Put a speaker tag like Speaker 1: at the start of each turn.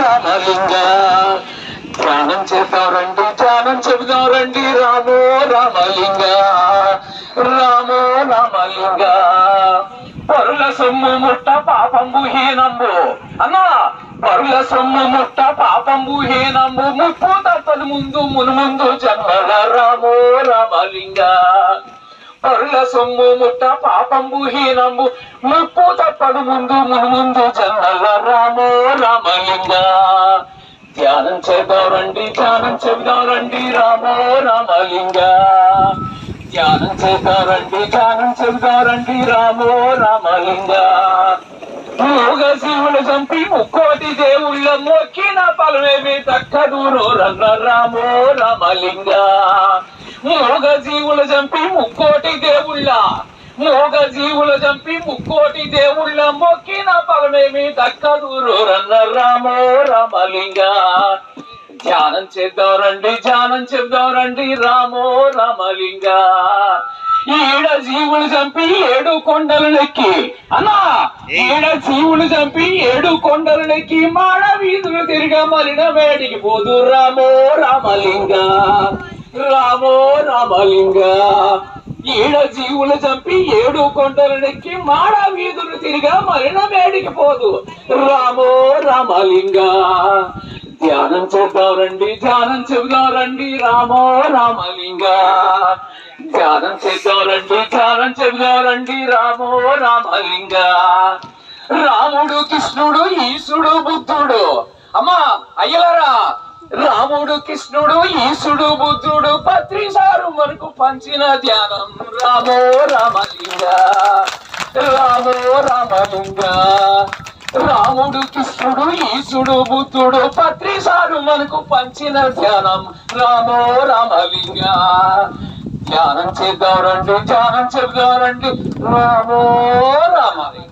Speaker 1: రామలింగ ధ్యానం చేద్దాం రండి, ధ్యానం చెబుదాం రండి. రామో రామలింగ, రామో రామలింగ. పరుల సొమ్ము ముట్ట పాపంబు హీనంబు అన్నా, పరుల సొమ్ము ముట్ట పాపంబు హీనంబు, ముప్పు తప్పదు ముందు మునుముందు జన్మల. రామో రామలింగ. పరుల సొమ్ము ముట్ట పాపంబు హీనంబు, ముప్పు తప్పదు ముందు మునుముందు జన్మల. రామో రామలింగ. ధ్యానం చేద్దాం రండి, ధ్యానం చెబుదాం రండి. రామో రామలింగ. ధ్యానం చేద్దాం రండి, ధ్యానం చెబుదాం రండి. రామో రామలింగ. మూగ శివులు చంపి ముక్కోటి దేవుళ్ళ మొక్కిన ఫలమేమి దక్కదూరు రన్న. రామో రామలింగ. మూగ జీవులు చంపి ముక్కోటి దేవుళ్ళ, మూగ జీవులు చంపి ముక్కోటి దేవుళ్ళ మొక్కిన ఫలమేమి దక్కదూరు రన్న. రామో రామలింగ. ధ్యానం చేద్దాం రండి, ధ్యానం చెప్దాం రండి. రామో రామలింగ. ఈడ జీవులు చంపి 7 కొండలు నెక్కి అన్నా, ఈడ జీవులు చంపి 7 కొండలు నెక్కి మాడ వీధులు తిరిగా మలిన వేడికి పోదు. రామో రామలింగ. రామో రామలింగ. ఈడ జీవులు చంపి 7 కొండలు నెక్కి మాడ వీధులు తిరిగా మలిన వేడికి పోదు. రామో రామలింగ. ధ్యానం చేద్దాం రండి, ధ్యానం చెబుదాం రండి. రామో రామలింగ. ధ్యానం చేద్దాం రండి, ధ్యానం చెబుదాం రండి. రామో రామలింగ. రాముడు కృష్ణుడు ఈశుడు బుద్ధుడు అమ్మా అయ్యలారా, రాముడు కృష్ణుడు ఈశుడు బుద్ధుడు పత్రిసారు మనకు పంచిన ధ్యానం. రామో రామలింగ. రామో రామలింగ. రాముడు కృష్ణుడు ఈశుడు బుద్ధుడు పత్రిసారు మనకు పంచిన ధ్యానం. రామో రామలింగ. ధ్యానం చేద్దాం రండి, ధ్యానం చెబుదాం రండి. రామో రామలింగ.